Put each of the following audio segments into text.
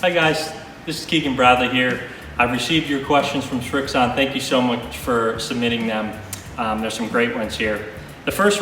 Hi guys, this is Keegan Bradley here. I've received your questions from Srixon. Thank you so much for submitting them. There's some great ones here. The first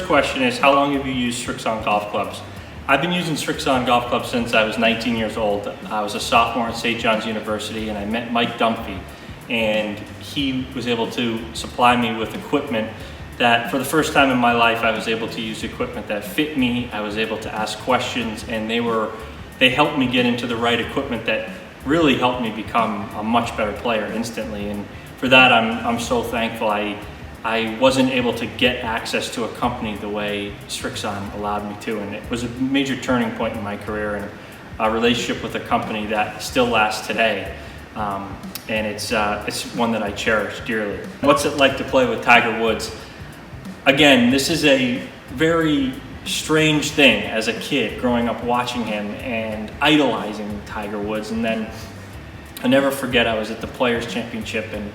question is, how long have you used Srixon golf clubs? I've been using Srixon golf clubs since I was 19 years old. I was a sophomore at St. John's University and I met Mike Dunphy, and he was able to supply me with equipment that for the first time in my life I was able to use equipment that fit me. I was able to ask questions, and they helped me get into the right equipment that really helped me become a much better player instantly. And for that, I'm so thankful. I wasn't able to get access to a company the way Srixon allowed me to, and it was a major turning point in my career and a relationship with a company that still lasts today. And it's one that I cherish dearly. What's it like to play with Tiger Woods? Again, this is a very strange thing as a kid growing up watching him and idolizing Tiger Woods. And then I'll never forget, I was at the Players Championship, and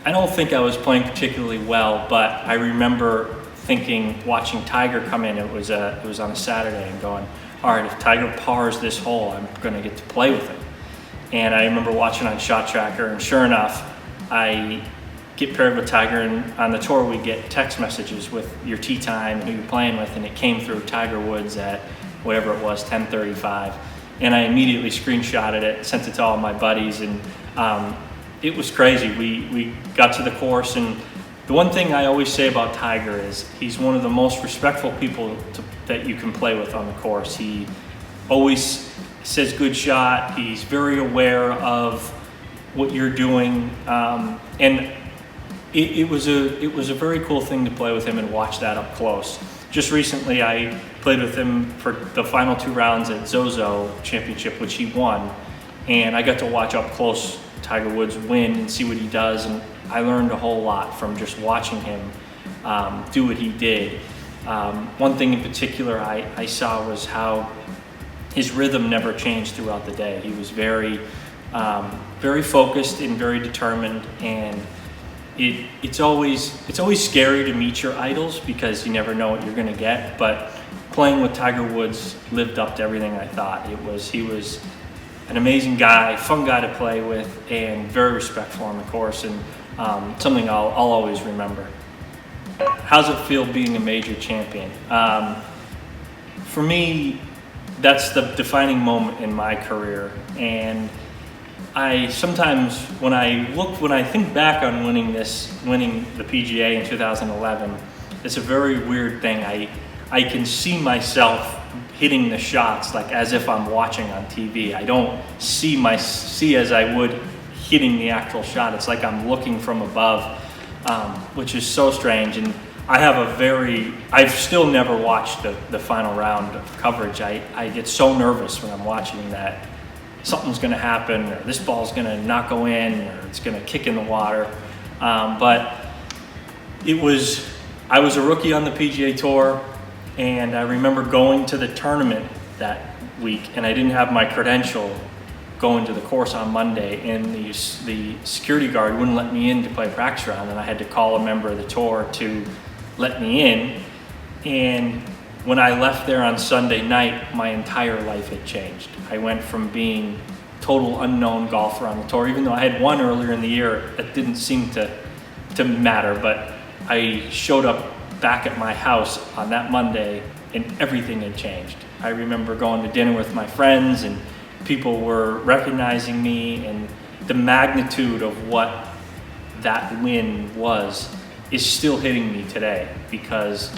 I don't think I was playing particularly well, but I remember thinking, watching Tiger come in, it was on a Saturday, and going, all right, if Tiger pars this hole, I'm gonna get to play with him. And I remember watching on Shot Tracker, and sure enough, I get paired with Tiger, and on the tour we get text messages with your tee time and who you're playing with, and it came through Tiger Woods at whatever it was, 10:35, and I immediately screenshotted it, sent it to all my buddies, and it was crazy. We got to the course, and the one thing I always say about Tiger is he's one of the most respectful people that you can play with on the course. He always says good shot, he's very aware of what you're doing, and it was a very cool thing to play with him and watch that up close. Just recently, I played with him for the final 2 rounds at Zozo Championship, which he won, and I got to watch up close Tiger Woods win and see what he does, and I learned a whole lot from just watching him do what he did. One thing in particular I saw was how his rhythm never changed throughout the day. He was very focused and very determined, and it's always scary to meet your idols because you never know what you're going to get. But playing with Tiger Woods lived up to everything I thought. He was an amazing guy, fun guy to play with, and very respectful on the course, and something I'll always remember. How's it feel being a major champion? For me, that's the defining moment in my career, and I sometimes, when I think back on winning the PGA in 2011, it's a very weird thing. I can see myself hitting the shots like as if I'm watching on TV. I don't see as I would hitting the actual shot. It's like I'm looking from above, which is so strange. And I've still never watched the final round of coverage. I get so nervous when I'm watching that something's gonna happen, or this ball's gonna not go in, or it's gonna kick in the water. But I was a rookie on the PGA Tour, and I remember going to the tournament that week, and I didn't have my credential going to the course on Monday, and the security guard wouldn't let me in to play a practice round, and I had to call a member of the tour to let me in. And when I left there on Sunday night, my entire life had changed. I went from being total unknown golfer on the tour, even though I had won earlier in the year, it didn't seem to matter, but I showed up back at my house on that Monday and everything had changed. I remember going to dinner with my friends, and people were recognizing me, and the magnitude of what that win is still hitting me today, because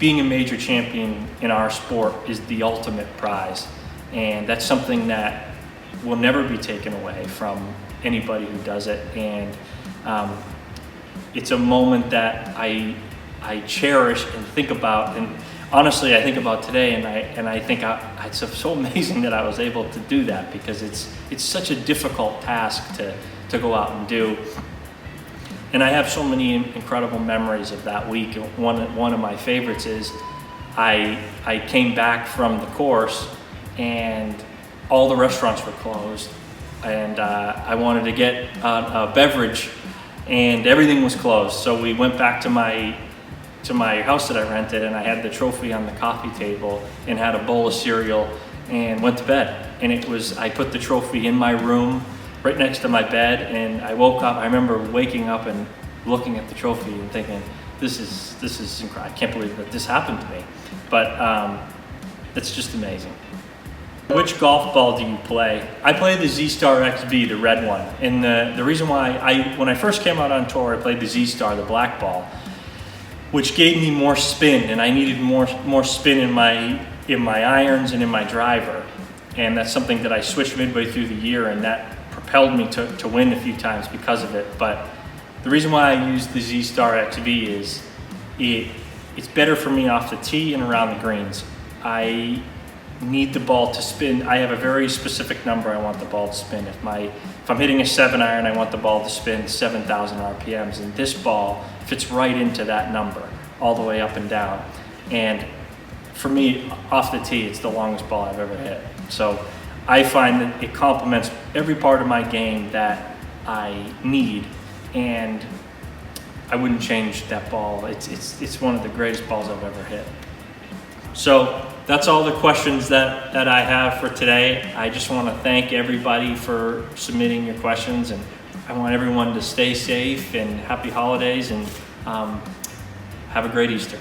being a major champion in our sport is the ultimate prize, and that's something that will never be taken away from anybody who does it. And it's a moment that I cherish and think about, and honestly I think about today, and I think it's so amazing that I was able to do that, because it's such a difficult task to go out and do. And I have so many incredible memories of that week. One of my favorites is I came back from the course and all the restaurants were closed, and I wanted to get a beverage, and everything was closed. So we went back to my house that I rented, and I had the trophy on the coffee table and had a bowl of cereal and went to bed. and I put the trophy in my room right next to my bed, and I woke up. I remember waking up and looking at the trophy and thinking, this is incredible. I can't believe that this happened to me. But it's just amazing. Which golf ball do you play? I play the Z-Star XB, the red one. And the reason why, when I first came out on tour, I played the Z-Star, the black ball, which gave me more spin, and I needed more spin in my irons and in my driver. And that's something that I switched midway through the year, and that propelled me to win a few times because of it. But the reason why I use the Z-Star XB is it's better for me off the tee and around the greens. I need the ball to spin. I have a very specific number I want the ball to spin. If I'm hitting a 7-iron, I want the ball to spin 7,000 RPMs, and this ball fits right into that number, all the way up and down. And for me, off the tee, it's the longest ball I've ever hit. So I find that it complements every part of my game that I need, and I wouldn't change that ball. It's one of the greatest balls I've ever hit. So that's all the questions that I have for today. I just want to thank everybody for submitting your questions, and I want everyone to stay safe and happy holidays, and have a great Easter.